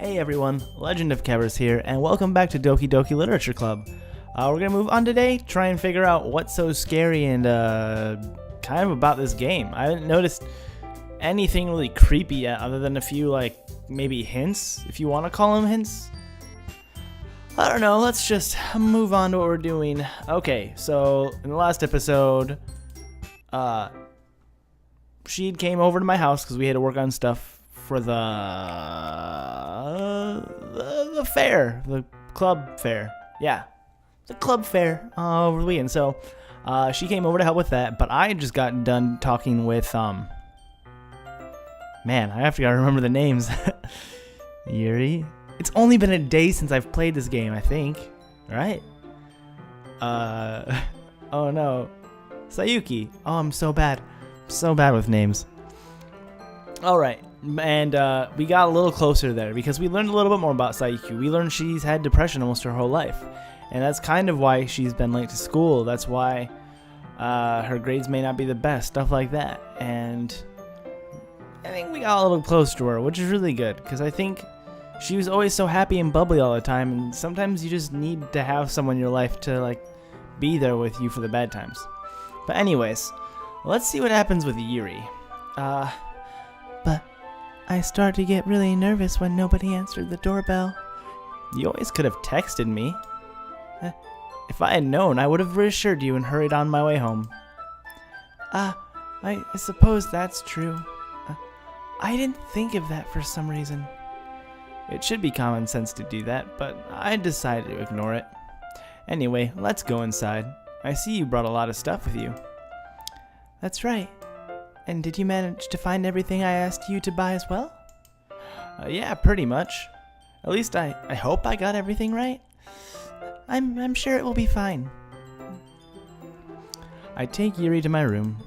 Hey everyone, Legend of Kevers here, and welcome back to Doki Literature Club. We're gonna move on today, try and figure out what's so scary and kind of about this game. I haven't noticed anything really creepy yet, other than a few maybe hints, if you want to call them hints. I don't know, let's just move on to what we're doing. Okay, so in the last episode, she came over to my house because we had to work on stuff for the fair, the club fair. Yeah, the club fair over the weekend. So she came over to help with that, but I just got done talking with man, I have to remember the names. Yuri. It's only been a day since I've played this game, I think. Right? Oh no. Sayuki. Oh, I'm so bad. So bad with names. Alright. And we got a little closer there because we learned a little bit more about Sayuki. We learned she's had depression almost her whole life. And that's kind of why she's been late to school. That's why her grades may not be the best. Stuff like that. And I think we got a little close to her, which is really good. Because I think she was always so happy and bubbly all the time. And sometimes you just need to have someone in your life to be there with you for the bad times. But anyways, let's see what happens with Yuri. But I started to get really nervous when nobody answered the doorbell. You always could have texted me. If I had known, I would have reassured you and hurried on my way home. I suppose that's true. I didn't think of that for some reason. It should be common sense to do that, but I decided to ignore it. Anyway, let's go inside. I see you brought a lot of stuff with you. That's right. And did you manage to find everything I asked you to buy as well? Yeah, pretty much. At least I hope I got everything right. I'm sure it will be fine. I take Yuri to my room.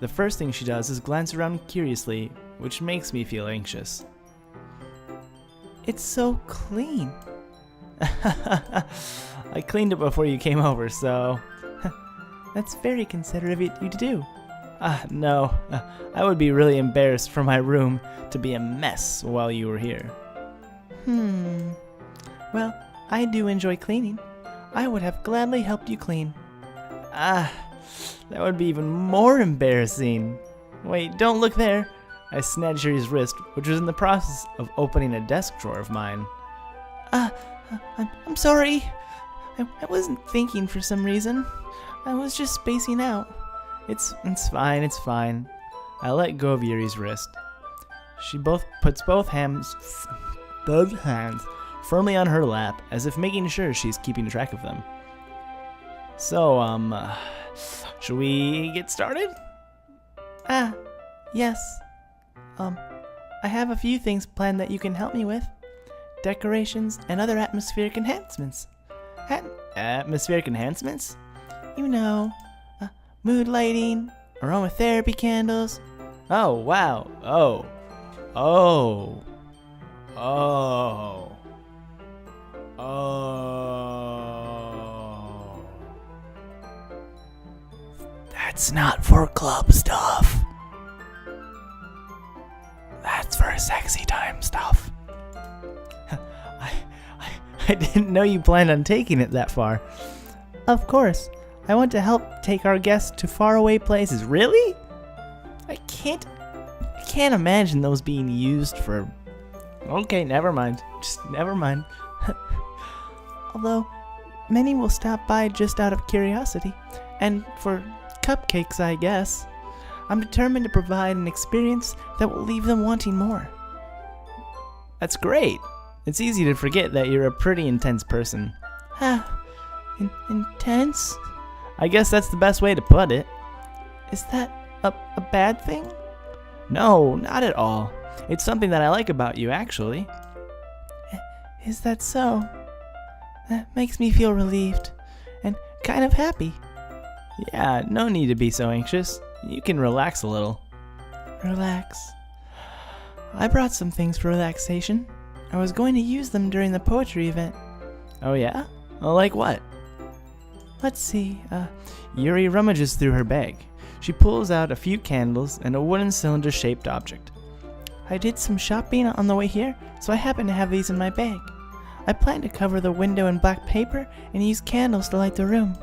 The first thing she does is glance around curiously, which makes me feel anxious. It's so clean. I cleaned it before you came over, so that's very considerate of you to do. No, I would be really embarrassed for my room to be a mess while you were here. Well, I do enjoy cleaning. I would have gladly helped you clean. That would be even more embarrassing. Wait, don't look there. I snatched Yuri's wrist, which was in the process of opening a desk drawer of mine. I'm sorry. I wasn't thinking for some reason. I was just spacing out. It's fine. I let go of Yuri's wrist. She puts both hands firmly on her lap, as if making sure she's keeping track of them. So, should we get started? Yes. I have a few things planned that you can help me with. Decorations and other atmospheric enhancements. Atmospheric enhancements? You know, mood lighting, aromatherapy candles. Oh, wow. Oh. That's not for club stuff. That's for sexy time stuff. I didn't know you planned on taking it that far. Of course. I want to help take our guests to faraway places. Really? I can't imagine those being used for... Okay, never mind. Just never mind. Although, many will stop by just out of curiosity. And for cupcakes, I guess. I'm determined to provide an experience that will leave them wanting more. That's great. It's easy to forget that you're a pretty intense person. Intense? I guess that's the best way to put it. Is that a bad thing? No, not at all. It's something that I like about you, actually. Is that so? That makes me feel relieved and kind of happy. Yeah, no need to be so anxious. You can relax a little. Relax. I brought some things for relaxation. I was going to use them during the poetry event. Oh yeah? Like what? Let's see. Yuri rummages through her bag. She pulls out a few candles and a wooden cylinder-shaped object. I did some shopping on the way here, so I happen to have these in my bag. I plan to cover the window in black paper and use candles to light the room.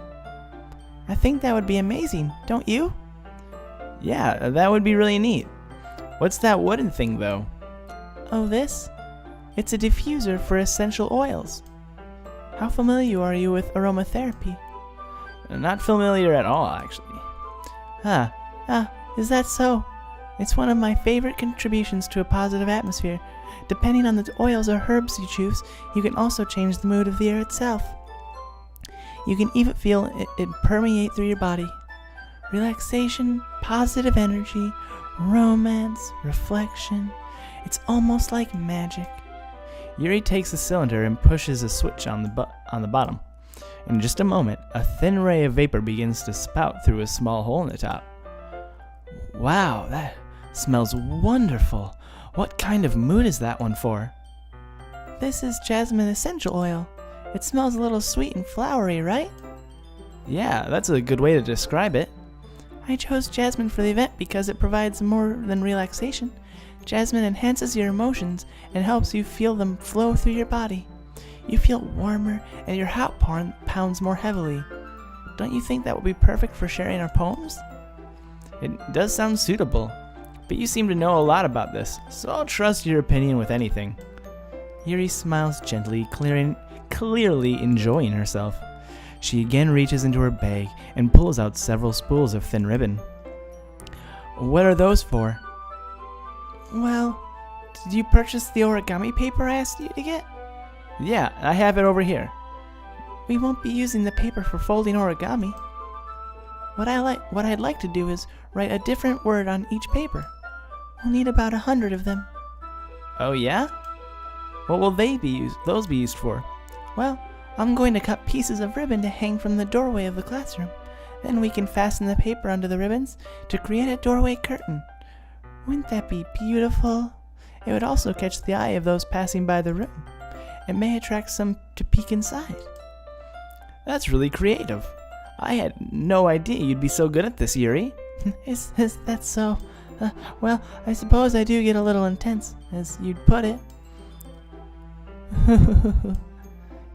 I think that would be amazing, don't you? Yeah, that would be really neat. What's that wooden thing, though? Oh, this? It's a diffuser for essential oils. How familiar are you with aromatherapy? Not familiar at all, actually. Is that so? It's one of my favorite contributions to a positive atmosphere. Depending on the oils or herbs you choose, you can also change the mood of the air itself. You can even feel it permeate through your body. Relaxation, positive energy, romance, reflection. It's almost like magic. Yuri takes the cylinder and pushes a switch on the bottom. In just a moment, a thin ray of vapor begins to spout through a small hole in the top. Wow, that smells wonderful. What kind of mood is that one for? This is jasmine essential oil. It smells a little sweet and flowery, right? Yeah, that's a good way to describe it. I chose jasmine for the event because it provides more than relaxation. Jasmine enhances your emotions and helps you feel them flow through your body. You feel warmer and your heart pounds more heavily. Don't you think that would be perfect for sharing our poems? It does sound suitable, but you seem to know a lot about this, so I'll trust your opinion with anything. Yuri smiles gently, clearly enjoying herself. She again reaches into her bag and pulls out several spools of thin ribbon. What are those for? Well, did you purchase the origami paper I asked you to get? Yeah, I have it over here. We won't be using the paper for folding origami. What I'd like to do is write a different word on each paper. We'll need about 100 of them. Oh yeah? What will those be used for? Well, I'm going to cut pieces of ribbon to hang from the doorway of the classroom. Then we can fasten the paper onto the ribbons to create a doorway curtain. Wouldn't that be beautiful? It would also catch the eye of those passing by the room. It may attract some to peek inside. That's really creative. I had no idea you'd be so good at this, Yuri. Is that so? Well, I suppose I do get a little intense, as you'd put it.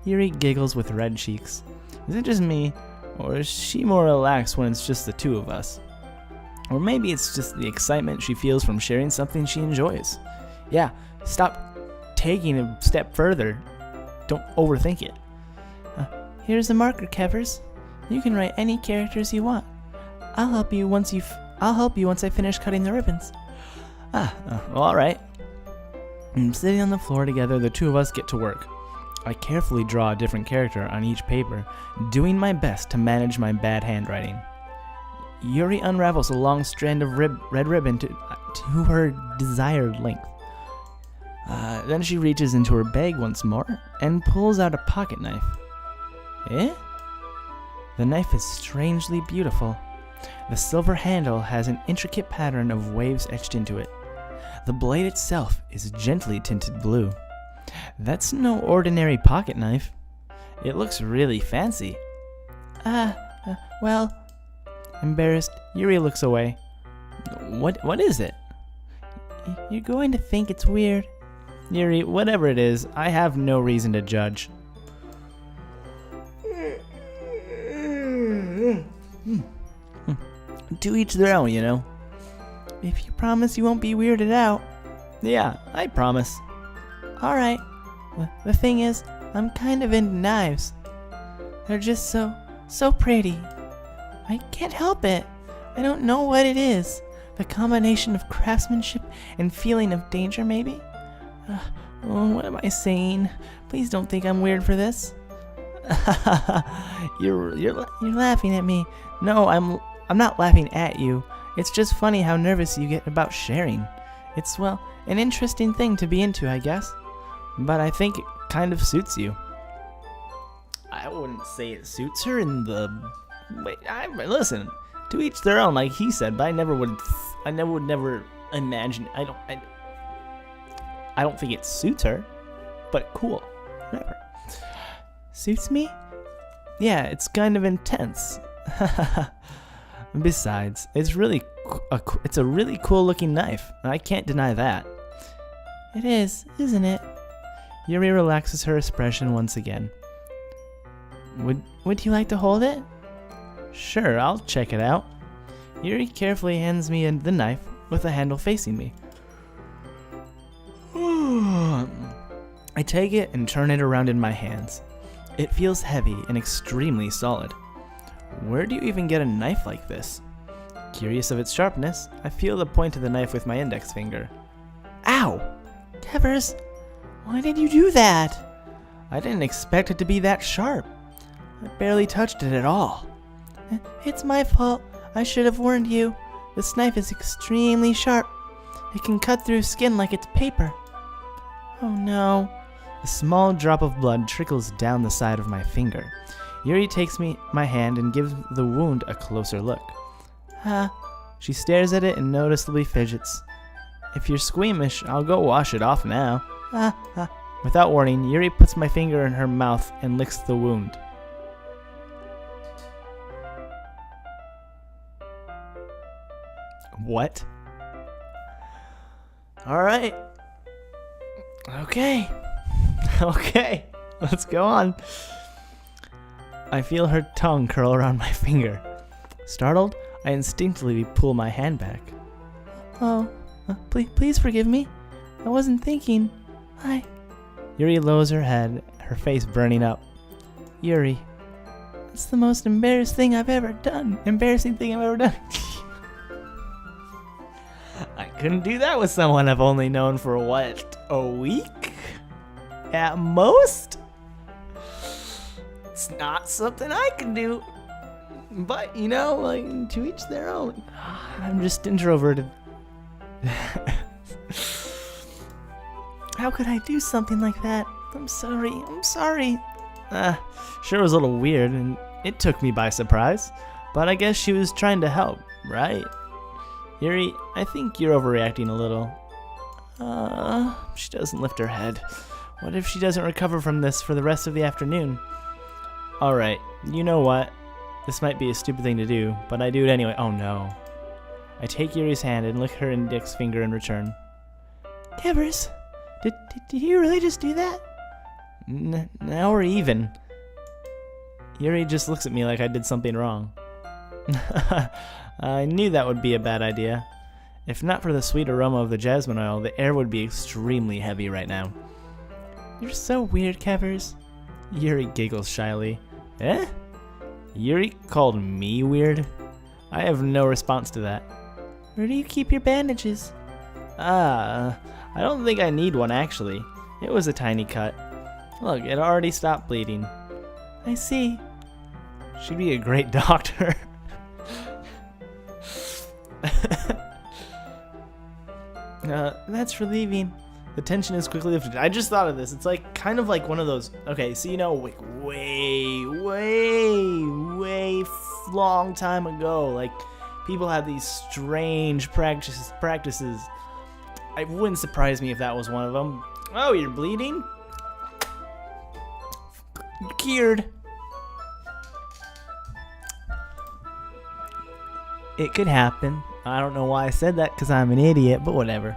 Yuri giggles with red cheeks. Is it just me, or is she more relaxed when it's just the two of us? Or maybe it's just the excitement she feels from sharing something she enjoys. Yeah, stop taking a step further. Don't overthink it. Here's a marker, Kevers. You can write any characters you want. I'll help you once I finish cutting the ribbons. Well, all right. Sitting on the floor together, the two of us get to work. I carefully draw a different character on each paper, doing my best to manage my bad handwriting. Yuri unravels a long strand of red ribbon to her desired length. Then she reaches into her bag once more and pulls out a pocket knife. Eh? The knife is strangely beautiful. The silver handle has an intricate pattern of waves etched into it. The blade itself is gently tinted blue. That's no ordinary pocket knife. It looks really fancy. Well... Embarrassed, Yuri looks away. What is it? You're going to think it's weird. Yuri, whatever it is, I have no reason to judge. To each their own, you know. If you promise you won't be weirded out. Yeah, I promise. Alright. The thing is, I'm kind of into knives. They're just so pretty. I can't help it. I don't know what it is. The combination of craftsmanship and feeling of danger, maybe? What am I saying? Please don't think I'm weird for this. You're laughing at me. No, I'm not laughing at you. It's just funny how nervous you get about sharing. It's, well, an interesting thing to be into, I guess. But I think it kind of suits you. I wouldn't say it suits her in the... Wait, listen, to each their own, like he said, but I would never imagine, I don't think it suits her, but cool, whatever. Suits me? Yeah, it's kind of intense. Besides, it's a really cool looking knife, and I can't deny that. It is, isn't it? Yuri relaxes her expression once again. Would you like to hold it? Sure, I'll check it out. Yuri carefully hands me the knife with the handle facing me. I take it and turn it around in my hands. It feels heavy and extremely solid. Where do you even get a knife like this? Curious of its sharpness, I feel the point of the knife with my index finger. Ow! Devers, why did you do that? I didn't expect it to be that sharp. I barely touched it at all. It's my fault. I should have warned you. This knife is extremely sharp. It can cut through skin like it's paper. Oh no. A small drop of blood trickles down the side of my finger. Yuri takes my hand and gives the wound a closer look. She stares at it and noticeably fidgets. If you're squeamish, I'll go wash it off now. Without warning, Yuri puts my finger in her mouth and licks the wound. What? Alright. Okay. Let's go on. I feel her tongue curl around my finger. Startled, I instinctively pull my hand back. Oh, please forgive me. I wasn't thinking. Yuri lowers her head, her face burning up. Yuri, that's the most embarrassing thing I've ever done. I couldn't do that with someone I've only known for what, a week? At most? It's not something I can do. But, to each their own. I'm just introverted. How could I do something like that? I'm sorry. Sure was a little weird, and it took me by surprise. But I guess she was trying to help, right? Yuri, I think you're overreacting a little. She doesn't lift her head. What if she doesn't recover from this for the rest of the afternoon? Alright, you know what? This might be a stupid thing to do, but I do it anyway. Oh no. I take Yuri's hand and lick her index finger in return. Devers, did you really just do that? Now we're even. Yuri just looks at me like I did something wrong. I knew that would be a bad idea. If not for the sweet aroma of the jasmine oil, the air would be extremely heavy right now. You're so weird, Kevers. Yuri giggles shyly. Eh? Yuri called me weird? I have no response to that. Where do you keep your bandages? I don't think I need one actually. It was a tiny cut. Look, it already stopped bleeding. I see. She'd be a great doctor. That's relieving. The tension is quickly lifted. I just thought of this. It's kind of like one of those. Okay, so way long time ago, people have these strange practices. It wouldn't surprise me if that was one of them. Oh, you're bleeding? You're cured. It could happen. I don't know why I said that because I'm an idiot, but whatever.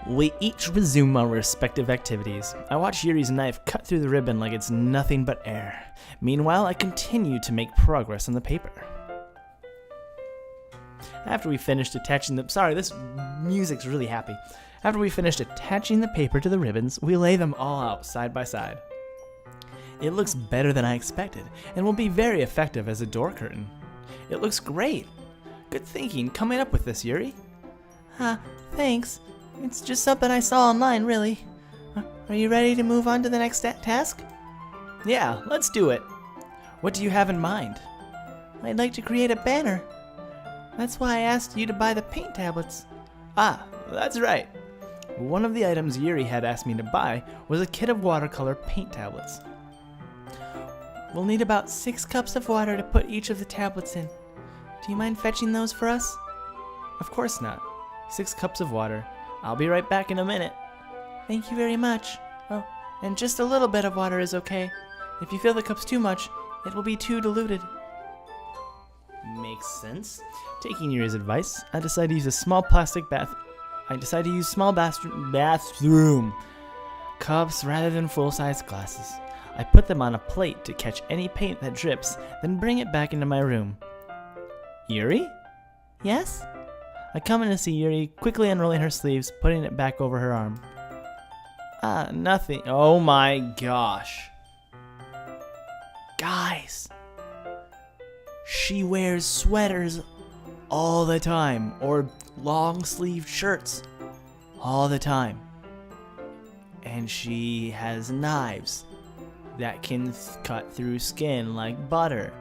We each resume our respective activities. I watch Yuri's knife cut through the ribbon like it's nothing but air. Meanwhile, I continue to make progress on the paper. After we finished attaching the... Sorry, this music's really happy. After we finished attaching the paper to the ribbons, we lay them all out side by side. It looks better than I expected, and will be very effective as a door curtain. It looks great. Good thinking coming up with this, Yuri. Thanks. It's just something I saw online, really. Are you ready to move on to the next task? Yeah, let's do it. What do you have in mind? I'd like to create a banner. That's why I asked you to buy the paint tablets. That's right. One of the items Yuri had asked me to buy was a kit of watercolor paint tablets. We'll need about 6 cups of water to put each of the tablets in. Do you mind fetching those for us? Of course not. 6 cups of water. I'll be right back in a minute. Thank you very much. Oh, and just a little bit of water is okay. If you fill the cups too much, it will be too diluted. Makes sense. Taking Yuri's advice, I decide to use a small plastic bath I decide to use small bathroom cups rather than full-size glasses. I put them on a plate to catch any paint that drips, then bring it back into my room. Yuri? Yes? I come in to see Yuri quickly unrolling her sleeves, putting it back over her arm. Nothing. Oh my gosh. Guys. She wears sweaters all the time, or long-sleeved shirts all the time. And she has knives that can cut through skin like butter.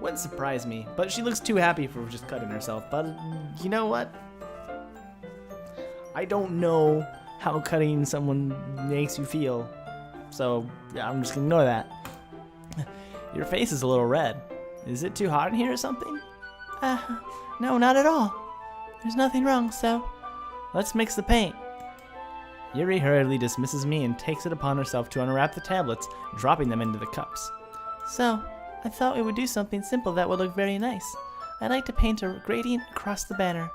Wouldn't surprise me, but she looks too happy for just cutting herself. But you know what? I don't know how cutting someone makes you feel, so yeah, I'm just gonna ignore that. Your face is a little red. Is it too hot in here or something? No, not at all. There's nothing wrong, so let's mix the paint. Yuri hurriedly dismisses me and takes it upon herself to unwrap the tablets, dropping them into the cups. So, I thought we would do something simple that would look very nice. I'd like to paint a gradient across the banner,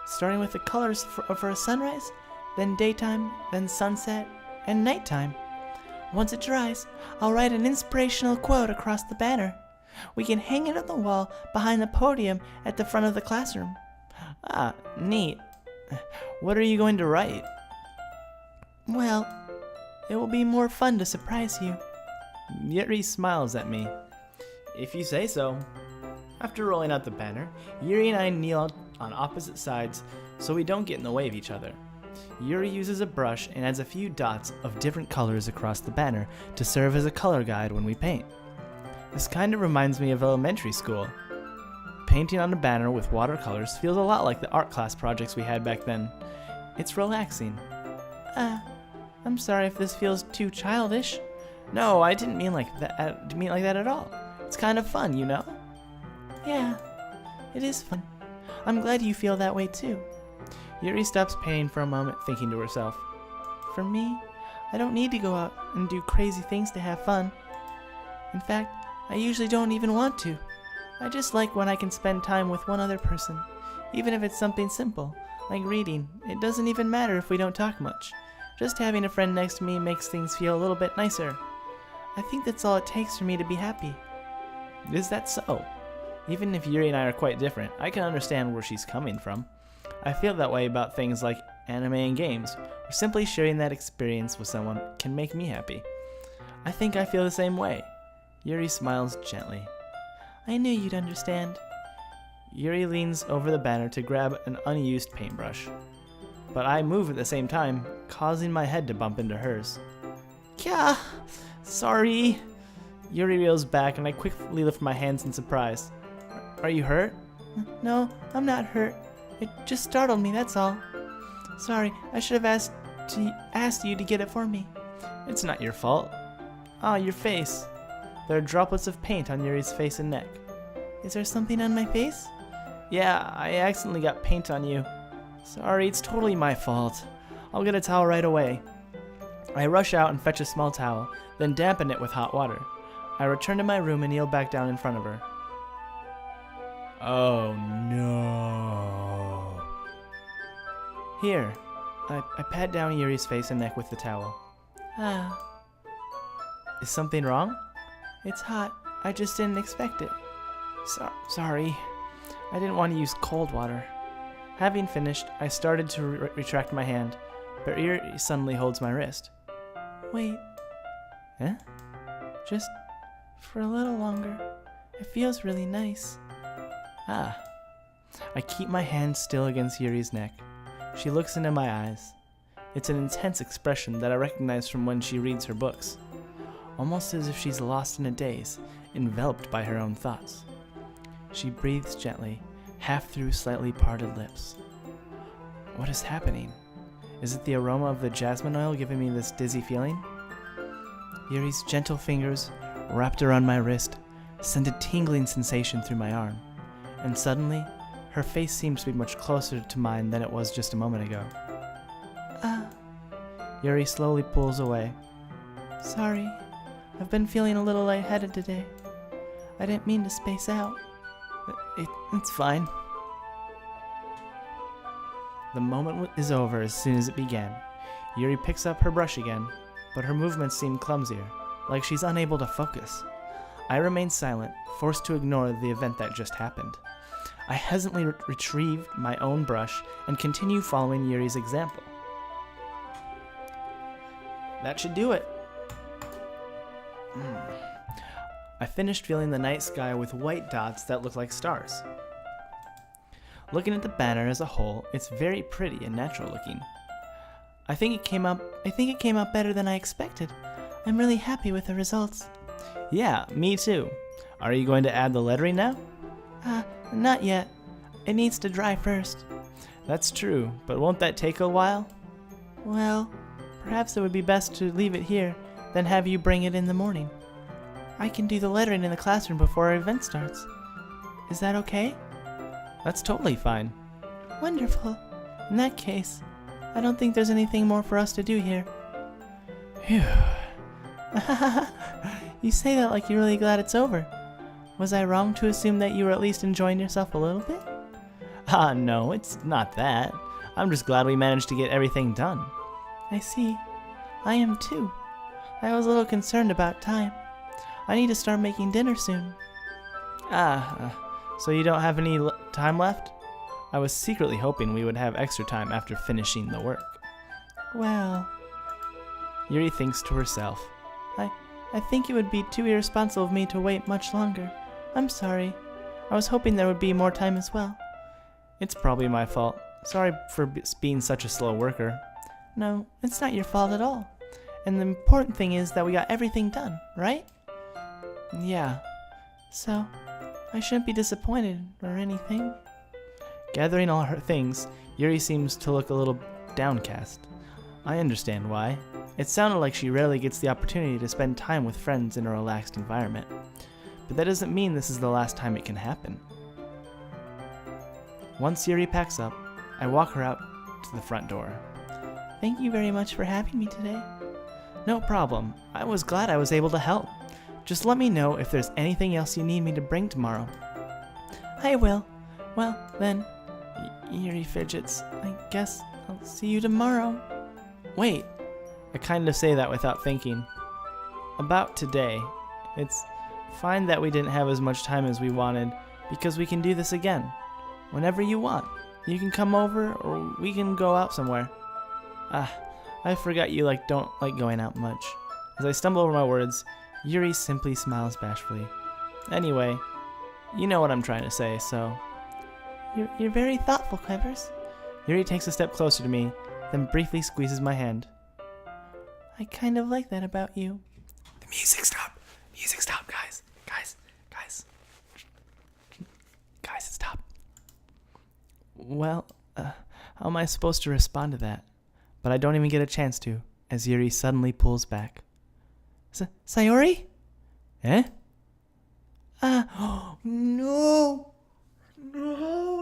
starting with the colors for a sunrise, then daytime, then sunset, and nighttime. Once it dries, I'll write an inspirational quote across the banner. We can hang it on the wall behind the podium at the front of the classroom. Ah, neat. What are you going to write? Well, it will be more fun to surprise you. Yuri smiles at me. If you say so. After rolling out the banner, Yuri and I kneel on opposite sides so we don't get in the way of each other. Yuri uses a brush and adds a few dots of different colors across the banner to serve as a color guide when we paint. This kind of reminds me of elementary school. Painting on a banner with watercolors feels a lot like the art class projects we had back then. It's relaxing. I'm sorry if this feels too childish. No, I didn't mean like that. At all. It's kind of fun, you know? Yeah, it is fun. I'm glad you feel that way too. Yuri stops painting for a moment, thinking to herself. For me, I don't need to go out and do crazy things to have fun. In fact, I usually don't even want to. I just like when I can spend time with one other person, even if it's something simple, like reading. It doesn't even matter if we don't talk much. Just having a friend next to me makes things feel a little bit nicer. I think that's all it takes for me to be happy. Is that so? Even if Yuri and I are quite different, I can understand where she's coming from. I feel that way about things like anime and games, or simply sharing that experience with someone can make me happy. I think I feel the same way. Yuri smiles gently. I knew you'd understand. Yuri leans over the banner to grab an unused paintbrush, but I move at the same time, causing my head to bump into hers. Kya! Sorry! Yuri reels back and I quickly lift my hands in surprise. Are you hurt? No, I'm not hurt. It just startled me, that's all. Sorry, I should have asked you to get it for me. It's not your fault. Ah, your face. There are droplets of paint on Yuri's face and neck. Is there something on my face? Yeah, I accidentally got paint on you. Sorry, it's totally my fault. I'll get a towel right away. I rush out and fetch a small towel, then dampen it with hot water. I return to my room and kneel back down in front of her. Oh no. Here, I pat down Yuri's face and neck with the towel. Is something wrong? It's hot. I just didn't expect it. Sorry. I didn't want to use cold water. Having finished, I started to retract my hand, but Yuri suddenly holds my wrist. Wait. Huh? Just for a little longer. It feels really nice. I keep my hand still against Yuri's neck. She looks into my eyes. It's an intense expression that I recognize from when she reads her books. Almost as if she's lost in a daze, enveloped by her own thoughts. She breathes gently, half through slightly parted lips. What is happening? Is it the aroma of the jasmine oil giving me this dizzy feeling? Yuri's gentle fingers, wrapped around my wrist, send a tingling sensation through my arm. And suddenly, her face seems to be much closer to mine than it was just a moment ago. Yuri slowly pulls away. Sorry, I've been feeling a little lightheaded today. I didn't mean to space out. It's fine. The moment is over as soon as it began. Yuri picks up her brush again, but her movements seem clumsier, like she's unable to focus. I remain silent, forced to ignore the event that just happened. I hesitantly retrieve my own brush and continue following Yuri's example. That should do it. I finished filling the night sky with white dots that look like stars. Looking at the banner as a whole, it's very pretty and natural looking. I think it came out better than I expected. I'm really happy with the results. Yeah, me too. Are you going to add the lettering now? Not yet. It needs to dry first. That's true, but won't that take a while? Well, perhaps it would be best to leave it here, then have you bring it in the morning. I can do the lettering in the classroom before our event starts. Is that okay? That's totally fine. Wonderful. In that case, I don't think there's anything more for us to do here. Phew. You say that like you're really glad it's over. Was I wrong to assume that you were at least enjoying yourself a little bit? No, it's not that. I'm just glad we managed to get everything done. I see. I am too. I was a little concerned about time. I need to start making dinner soon. So you don't have any time left? I was secretly hoping we would have extra time after finishing the work. Well... Yuri thinks to herself. I think it would be too irresponsible of me to wait much longer. I'm sorry. I was hoping there would be more time as well. It's probably my fault. Sorry for being such a slow worker. No, it's not your fault at all. And the important thing is that we got everything done, right? Yeah. So, I shouldn't be disappointed or anything. Gathering all her things, Yuri seems to look a little downcast. I understand why. It sounded like she rarely gets the opportunity to spend time with friends in a relaxed environment. But that doesn't mean this is the last time it can happen. Once Yuri packs up, I walk her out to the front door. Thank you very much for having me today. No problem. I was glad I was able to help. Just let me know if there's anything else you need me to bring tomorrow. I will. Well, then, Yuri fidgets. I guess I'll see you tomorrow. Wait. I kind of say that without thinking. About today. It's fine that we didn't have as much time as we wanted, because we can do this again. Whenever you want. You can come over, or we can go out somewhere. I forgot you don't like going out much. As I stumble over my words, Yuri simply smiles bashfully. Anyway, you know what I'm trying to say, so... You're very thoughtful, Clevers. Yuri takes a step closer to me, then briefly squeezes my hand. I kind of like that about you. The music stopped. Music stopped, guys. Guys, it stopped. Well, how am I supposed to respond to that? But I don't even get a chance to, as Yuri suddenly pulls back. Sayori? Eh? Oh, no! No.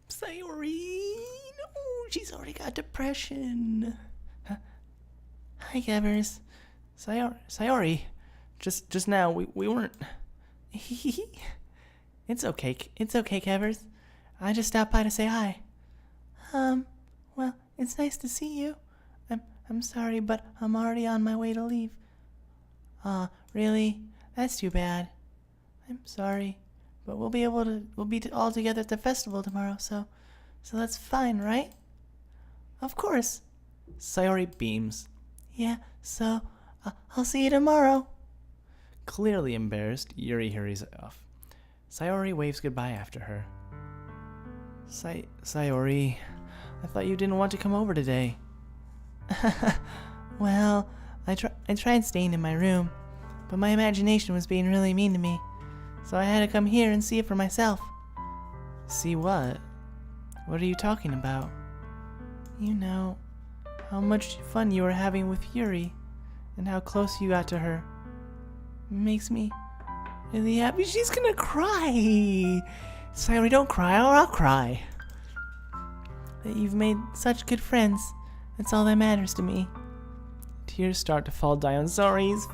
Sayori! No, she's already got depression. Hi, Gevers. Sayori. Just now, we weren't... It's okay, Kevers. I just stopped by to say hi. Well, it's nice to see you. I'm sorry, but I'm already on my way to leave. Really? That's too bad. I'm sorry, but we'll be all together at the festival tomorrow, so that's fine, right? Of course. Sayori beams. Yeah, so I'll see you tomorrow. Clearly embarrassed, Yuri hurries off. Sayori waves goodbye after her. Sayori, I thought you didn't want to come over today. Well, I tried staying in my room, but my imagination was being really mean to me, so I had to come here and see it for myself. See what? What are you talking about? You know, how much fun you were having with Yuri, and how close you got to her. Makes me really happy. She's gonna cry. Sayori, don't cry or I'll cry. That you've made such good friends. That's all that matters to me. Tears start to fall down Sayori's.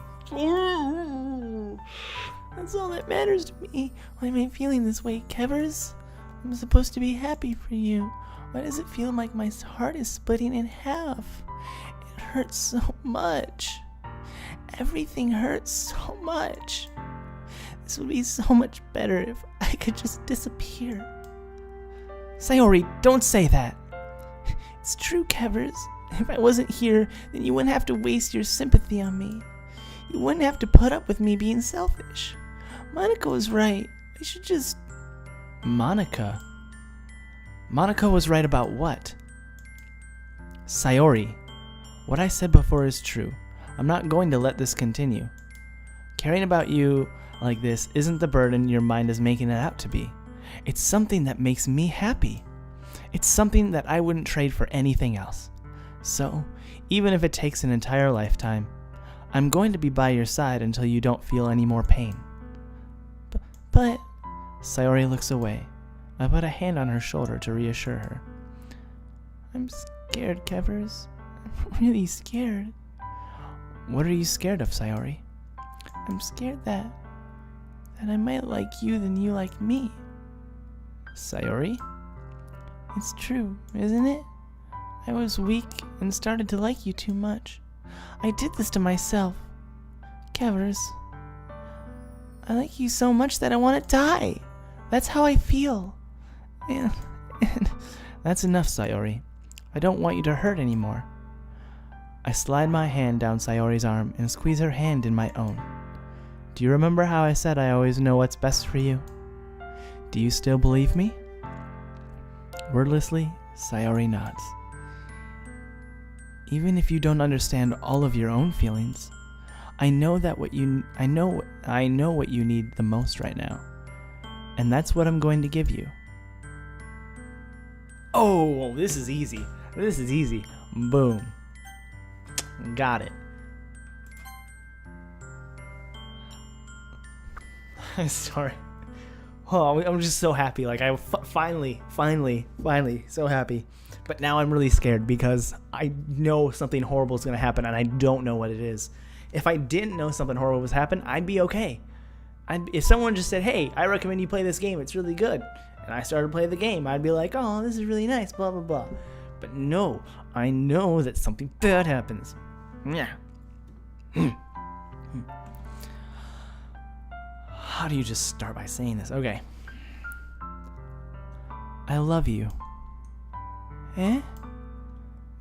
That's all that matters to me. Why am I feeling this way, Kevers? I'm supposed to be happy for you. Why does it feel like my heart is splitting in half? It hurts so much. Everything hurts so much. This would be so much better if I could just disappear. Sayori, don't say that. It's true, Kevers. If I wasn't here, then you wouldn't have to waste your sympathy on me. You wouldn't have to put up with me being selfish. Monica was right. I should just... Monica? Monica was right about what? Sayori, what I said before is true. I'm not going to let this continue. Caring about you like this isn't the burden your mind is making it out to be. It's something that makes me happy. It's something that I wouldn't trade for anything else. So, even if it takes an entire lifetime, I'm going to be by your side until you don't feel any more pain. But... Sayori looks away. I put a hand on her shoulder to reassure her. I'm scared, Kevers. I'm really scared. What are you scared of, Sayori? I'm scared that I might like you than you like me. Sayori? It's true, isn't it? I was weak and started to like you too much. I did this to myself. Kevers, I like you so much that I want to die. That's how I feel. And that's enough, Sayori. I don't want you to hurt anymore. I slide my hand down Sayori's arm and squeeze her hand in my own. Do you remember how I said I always know what's best for you? Do you still believe me? Wordlessly, Sayori nods. Even if you don't understand all of your own feelings, I know what you need the most right now. And that's what I'm going to give you. Oh, this is easy. This is easy. Boom. Got it. I'm sorry. Oh, I'm just so happy. Like, I finally, so happy. But now I'm really scared because I know something horrible is going to happen and I don't know what it is. If I didn't know something horrible was happening, I'd be okay. If someone just said, hey, I recommend you play this game, it's really good, and I started playing the game, I'd be like, oh, this is really nice, blah, blah, blah. But no, I know that something bad happens. Yeah. How do you just start by saying this? Okay. I love you. Eh?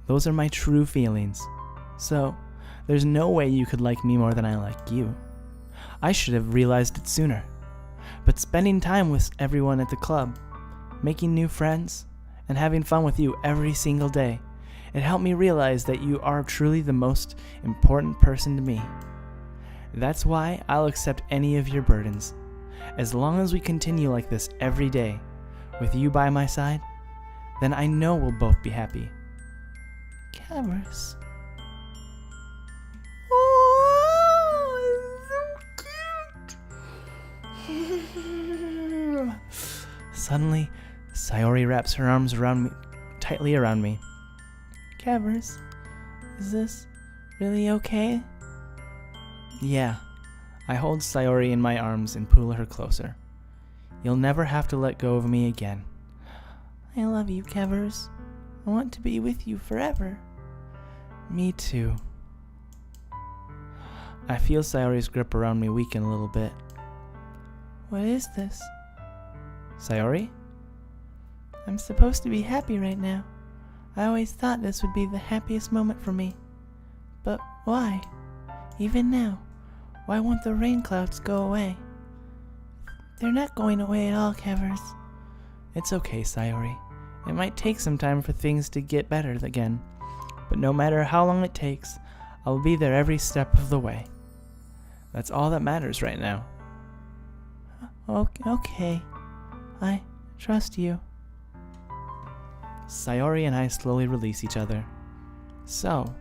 Those are my true feelings. So, there's no way you could like me more than I like you. I should have realized it sooner. But spending time with everyone at the club, making new friends, and having fun with you every single day, it helped me realize that you are truly the most important person to me. That's why I'll accept any of your burdens. As long as we continue like this every day, with you by my side, then I know we'll both be happy. Kevers. Suddenly, Sayori wraps her arms tightly around me. Kevers, is this really okay? Yeah. I hold Sayori in my arms and pull her closer. You'll never have to let go of me again. I love you, Kevers. I want to be with you forever. Me too. I feel Sayori's grip around me weaken a little bit. What is this? Sayori? I'm supposed to be happy right now. I always thought this would be the happiest moment for me. But why? Even now, why won't the rain clouds go away? They're not going away at all, Kevers. It's okay, Sayori. It might take some time for things to get better again. But no matter how long it takes, I'll be there every step of the way. That's all that matters right now. Okay. I trust you. Sayori and I slowly release each other. So,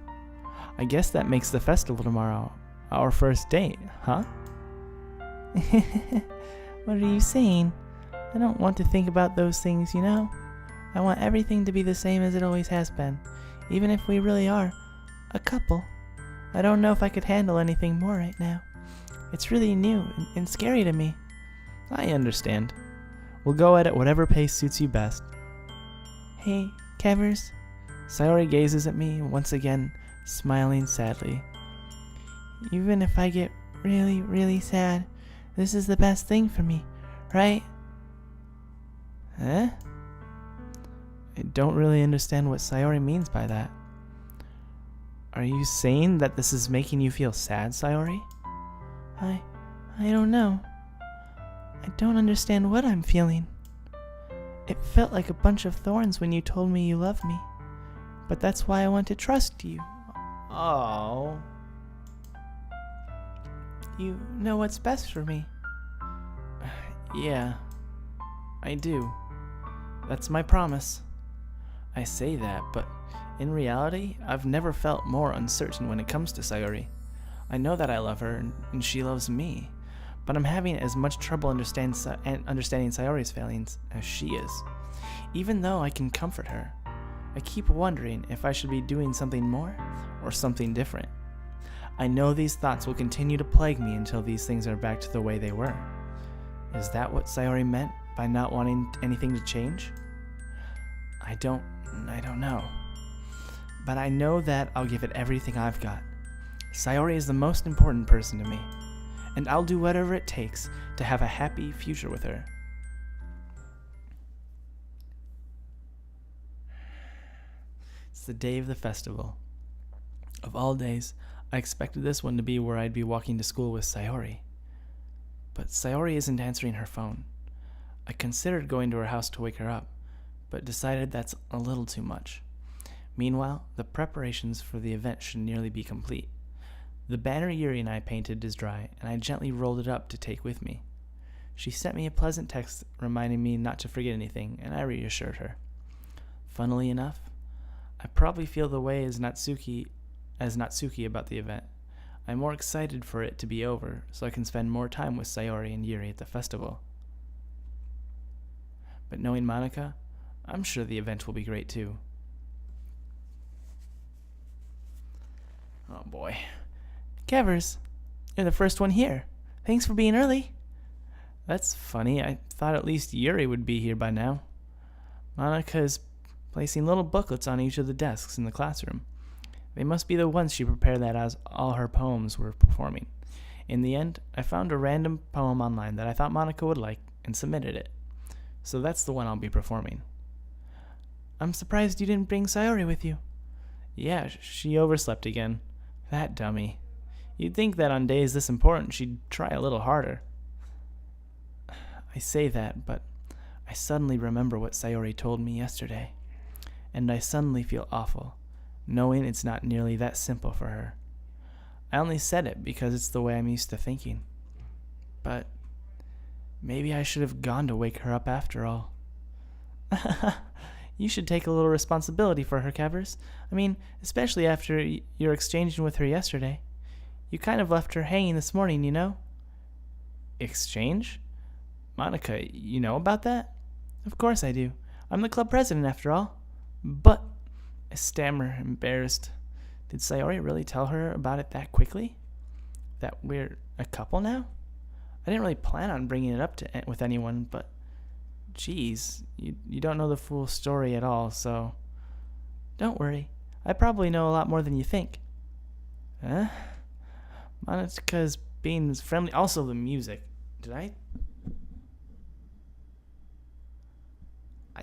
I guess that makes the festival tomorrow our first date, huh? What are you saying? I don't want to think about those things, you know? I want everything to be the same as it always has been, even if we really are a couple. I don't know if I could handle anything more right now. It's really new and scary to me. I understand. We'll go at it whatever pace suits you best. Hey, Kevers. Sayori gazes at me once again, smiling sadly. Even if I get really, really sad, this is the best thing for me, right? Huh? I don't really understand what Sayori means by that. Are you saying that this is making you feel sad, Sayori? I don't know. I don't understand what I'm feeling. It felt like a bunch of thorns when you told me you loved me. But that's why I want to trust you. Oh. You know what's best for me. Yeah, I do. That's my promise. I say that, but in reality, I've never felt more uncertain when it comes to Sayori. I know that I love her, and she loves me, but I'm having as much trouble understanding Sayori's feelings as she is. Even though I can comfort her, I keep wondering if I should be doing something more or something different. I know these thoughts will continue to plague me until these things are back to the way they were. Is that what Sayori meant by not wanting anything to change? I don't know. But I know that I'll give it everything I've got. Sayori is the most important person to me, and I'll do whatever it takes to have a happy future with her. It's the day of the festival. Of all days, I expected this one to be where I'd be walking to school with Sayori. But Sayori isn't answering her phone. I considered going to her house to wake her up, but decided that's a little too much. Meanwhile, the preparations for the event should nearly be complete. The banner Yuri and I painted is dry, and I gently rolled it up to take with me. She sent me a pleasant text reminding me not to forget anything, and I reassured her. Funnily enough, I probably feel the way as Natsuki about the event. I'm more excited for it to be over, so I can spend more time with Sayori and Yuri at the festival. But knowing Monika, I'm sure the event will be great too. Oh boy. Kevers, you're the first one here. Thanks for being early. That's funny. I thought at least Yuri would be here by now. Monika is placing little booklets on each of the desks in the classroom. They must be the ones she prepared that as all her poems were performing. In the end, I found a random poem online that I thought Monika would like and submitted it. So that's the one I'll be performing. I'm surprised you didn't bring Sayori with you. Yeah, she overslept again. That dummy. You'd think that on days this important she'd try a little harder. I say that, but I suddenly remember what Sayori told me yesterday. And I suddenly feel awful, knowing it's not nearly that simple for her. I only said it because it's the way I'm used to thinking. But maybe I should have gone to wake her up after all. You should take a little responsibility for her, Kevers. I mean, especially after your exchanging with her yesterday. You kind of left her hanging this morning, you know? Exchange? Monika, you know about that? Of course I do. I'm the club president after all. But, I stammer, embarrassed. Did Sayori really tell her about it that quickly? That we're a couple now? I didn't really plan on bringing it up with anyone, but geez, you don't know the full story at all, so don't worry. I probably know a lot more than you think. Huh? Monika's being friendly. Also, the music. I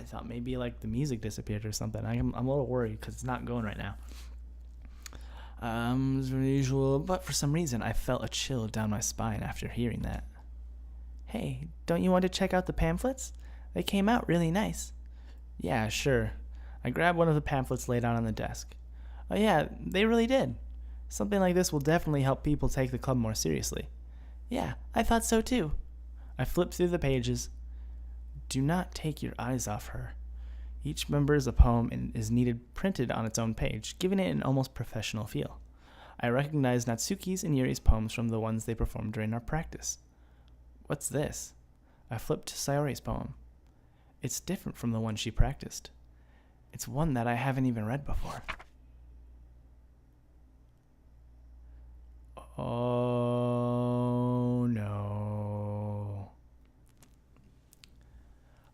thought maybe like the music disappeared or something. I'm a little worried because it's not going right now. As usual, but for some reason I felt a chill down my spine after hearing that. Hey, don't you want to check out the pamphlets? They came out really nice. Yeah, sure. I grabbed one of the pamphlets laid out on the desk. Oh yeah, they really did. Something like this will definitely help people take the club more seriously. Yeah, I thought so too. I flipped through the pages. Do not take your eyes off her. Each member is a poem and is needed printed on its own page, giving it an almost professional feel. I recognize Natsuki's and Yuri's poems from the ones they performed during our practice. What's this? I flipped to Sayori's poem. It's different from the one she practiced. It's one that I haven't even read before. Oh no.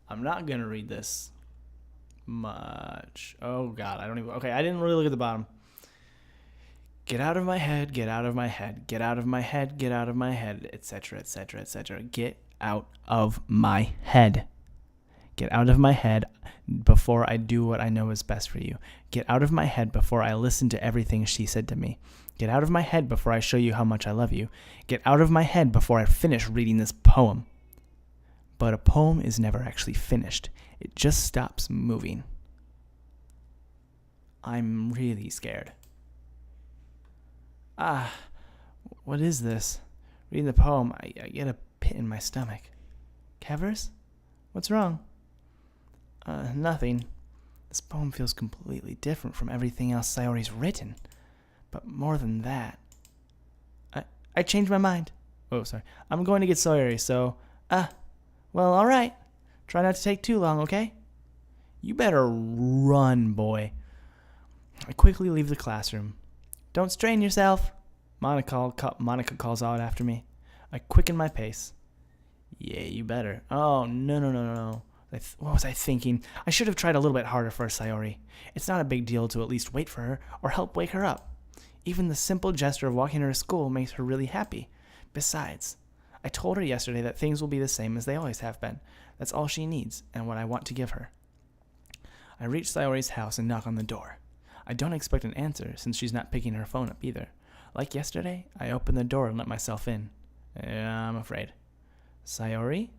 I'm not gonna read this much. Oh god, I didn't really look at the bottom. Get out of my head, get out of my head, get out of my head, get out of my head, etc., etc., etc. Get out of my head. Get out of my head before I do what I know is best for you. Get out of my head before I listen to everything she said to me. Get out of my head before I show you how much I love you. Get out of my head before I finish reading this poem. But a poem is never actually finished. It just stops moving. I'm really scared. What is this? Reading the poem, I get a pit in my stomach. Kevers? What's wrong? Nothing. This poem feels completely different from everything else Sayori's written. But more than that, I changed my mind. Oh, sorry. I'm going to get Sayori, so, well, alright. Try not to take too long, okay? You better run, boy. I quickly leave the classroom. Don't strain yourself, Monica calls out after me. I quicken my pace. Yeah, you better. Oh, no. What was I thinking? I should have tried a little bit harder for Sayori. It's not a big deal to at least wait for her or help wake her up. Even the simple gesture of walking her to school makes her really happy. Besides, I told her yesterday that things will be the same as they always have been. That's all she needs and what I want to give her. I reach Sayori's house and knock on the door. I don't expect an answer since she's not picking her phone up either. Like yesterday, I open the door and let myself in. I'm afraid. Sayori?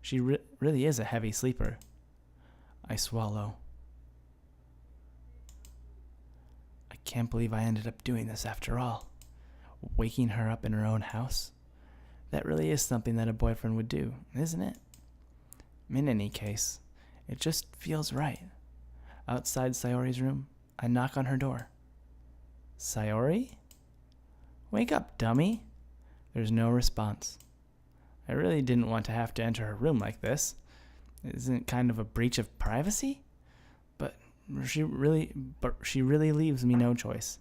She really is a heavy sleeper. I swallow. I can't believe I ended up doing this after all. Waking her up in her own house. That really is something that a boyfriend would do, isn't it? In any case, it just feels right. Outside Sayori's room, I knock on her door. Sayori? Wake up, dummy. There's no response. I really didn't want to have to enter her room like this. Isn't it kind of a breach of privacy? But she really leaves me no choice.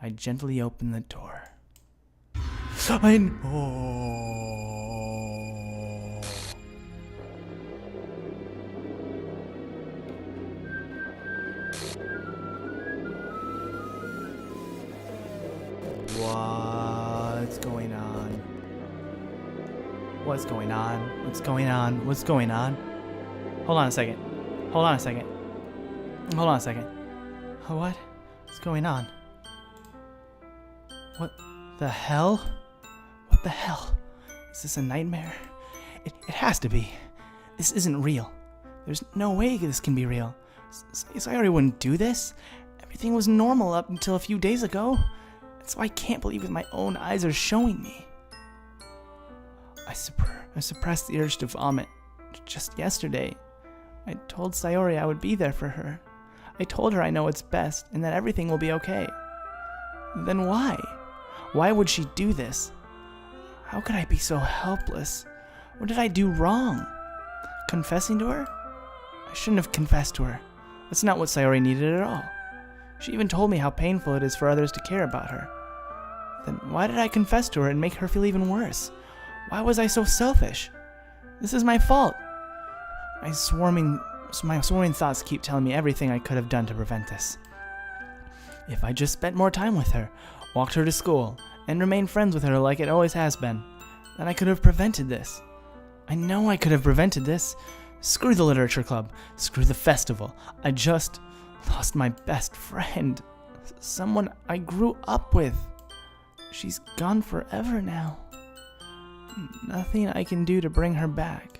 I gently open the door. I know. What's going on? What's going on? What's going on? What's going on? Hold on a second. What? What's going on? What the hell? What the hell? Is this a nightmare? It has to be. This isn't real. There's no way this can be real. Sayori wouldn't do this. Everything was normal up until a few days ago. That's why I can't believe what my own eyes are showing me. I suppressed the urge to vomit. Just yesterday, I told Sayori I would be there for her. I told her I know what's best and that everything will be okay. Then why? Why would she do this? How could I be so helpless? What did I do wrong? Confessing to her? I shouldn't have confessed to her. That's not what Sayori needed at all. She even told me how painful it is for others to care about her. Then why did I confess to her and make her feel even worse? Why was I so selfish? This is my fault. My swarming thoughts keep telling me everything I could have done to prevent this. If I just spent more time with her, walked her to school, and remained friends with her like it always has been, then I could have prevented this. I know I could have prevented this. Screw the literature club. Screw the festival. I just lost my best friend. Someone I grew up with. She's gone forever now. Nothing I can do to bring her back.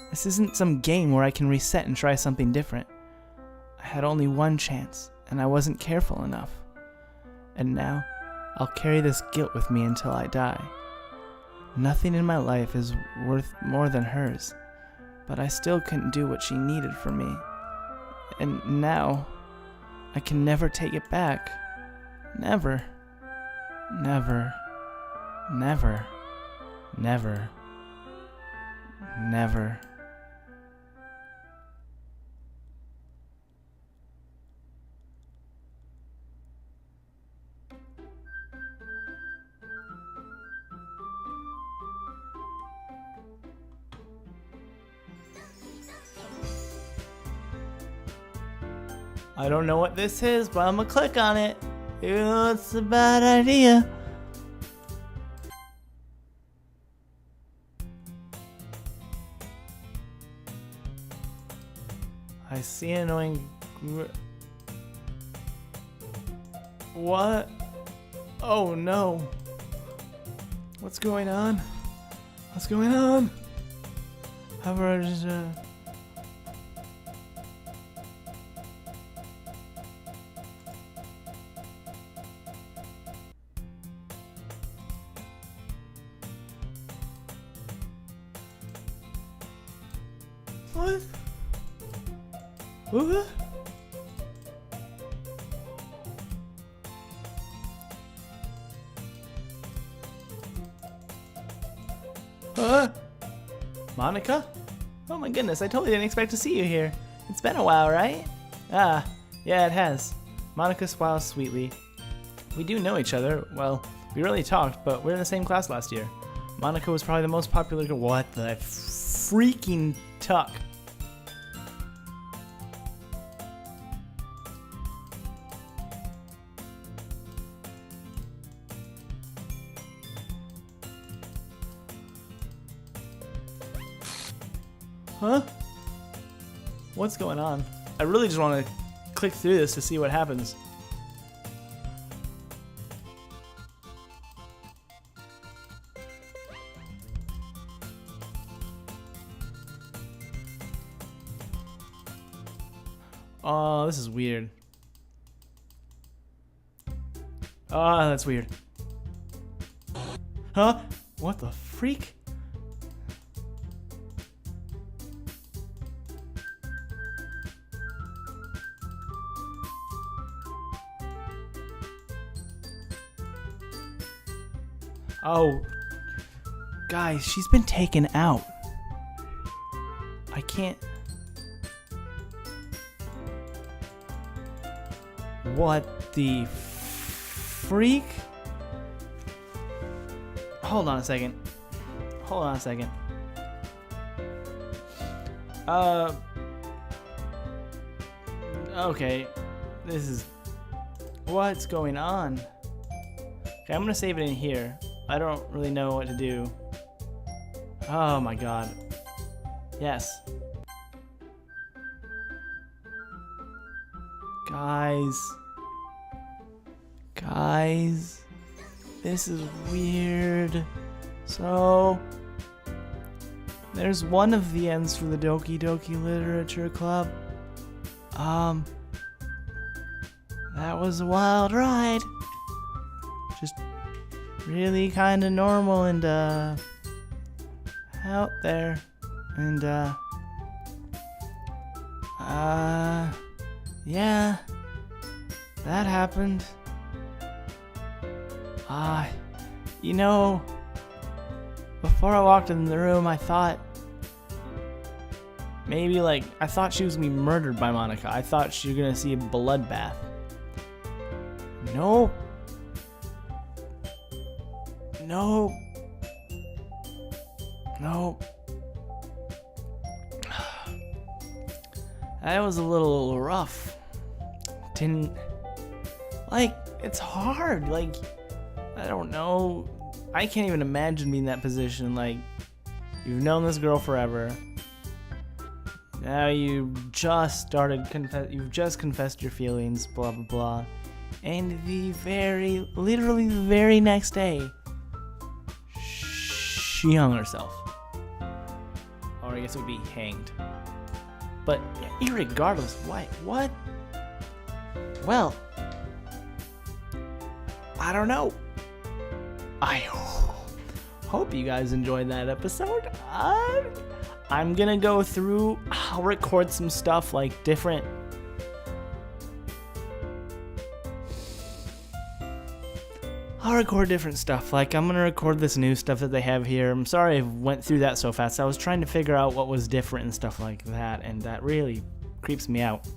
This isn't some game where I can reset and try something different. I had only one chance, and I wasn't careful enough. And now, I'll carry this guilt with me until I die. Nothing in my life is worth more than hers, but I still couldn't do what she needed from me. And now, I can never take it back. Never. Never. Never. Never. Never. I don't know what this is, but I'm gonna click on it. It's a bad idea. I see an annoying... What? Oh no. What's going on? What's going on? How about I just... What? What? Monica? Oh my goodness, I totally didn't expect to see you here. It's been a while, right? Ah, yeah, it has. Monica smiles sweetly. We do know each other. Well, we rarely talked, but we were in the same class last year. Monica was probably the most popular girl. What the freaking tuck? Huh? What's going on? I really just want to click through this to see what happens. Oh, this is weird. Ah, that's weird. Huh? What the freak? Oh, guys, she's been taken out. I can't... What the freak? Hold on a second. Hold on a second. Okay. This is... What's going on? Okay, I'm gonna save it in here. I don't really know what to do. Oh my god. Yes. Guys, this is weird. So, there's one of the ends for the Doki Doki Literature Club. That was a wild ride. Just really kind of normal and, out there. And, yeah, that happened. You know, before I walked in the room, I thought maybe, I thought she was gonna be murdered by Monica. I thought she was gonna see a bloodbath. Nope. Nope. Nope. That was a little rough. It's hard. I don't know. I can't even imagine being in that position. You've known this girl forever. Now you just you've just confessed your feelings, blah, blah, blah. And literally the very next day, she hung herself. Or I guess it would be hanged. But irregardless, what? Well, I don't know. I hope you guys enjoyed that episode. I'm gonna go through, I'll record some stuff different. I'll record different stuff. Like, I'm going to record this new stuff that they have here. I'm sorry I went through that so fast. I was trying to figure out what was different and stuff like that, and that really creeps me out.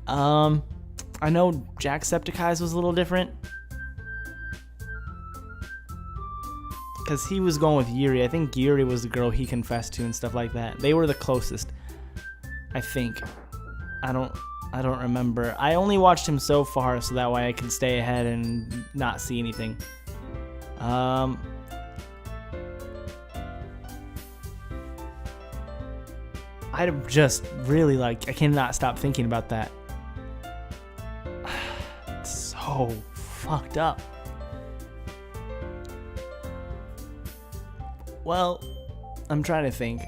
I know Jacksepticeye's was a little different. Because he was going with Yuri. I think Yuri was the girl he confessed to and stuff like that. They were the closest, I think. I don't remember. I only watched him so far, so that way I can stay ahead and not see anything. I just really I cannot stop thinking about that. It's so fucked up. Well, I'm trying to think.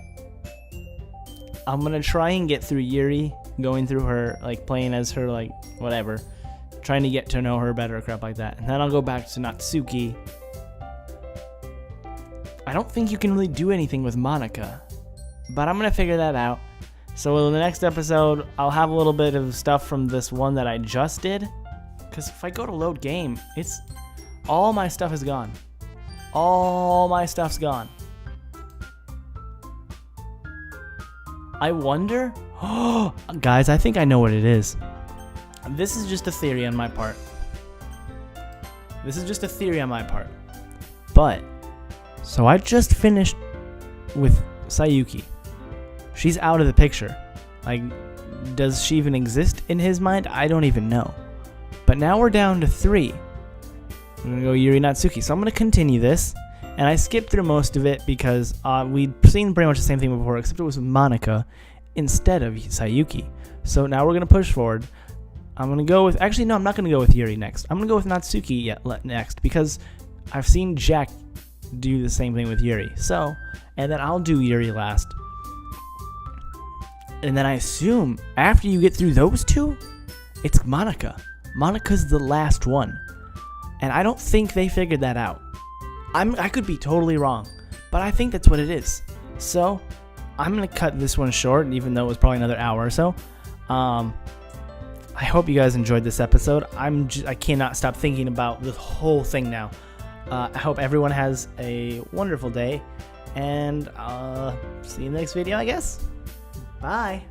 I'm gonna try and get through Yuri, going through her, like playing as her, like whatever, trying to get to know her better, crap like that. And then I'll go back to Natsuki. I don't think you can really do anything with Monica, but I'm gonna figure that out. So in the next episode, I'll have a little bit of stuff from this one that I just did. Because if I go to load game, it's all my stuff is gone. All my stuff's gone. I wonder. Oh, guys, I think I know what it is. This is just a theory on my part. But, so I just finished with Sayuki. She's out of the picture. Like, does she even exist in his mind? I don't even know. But now we're down to 3. I'm going to go Yuri Natsuki. So I'm going to continue this. And I skipped through most of it because we'd seen pretty much the same thing before, except it was with Monica instead of Sayuki. So now we're going to push forward. I'm going to go with... Actually, no, I'm not going to go with Yuri next. I'm going to go with Natsuki next because I've seen Jack do the same thing with Yuri. So, and then I'll do Yuri last. And then I assume after you get through those 2, it's Monica. Monica's the last one. And I don't think they figured that out. I could be totally wrong, but I think that's what it is. So, I'm going to cut this one short, even though it was probably another hour or so. I hope you guys enjoyed this episode. I cannot stop thinking about the whole thing now. I hope everyone has a wonderful day, and see you in the next video, I guess. Bye.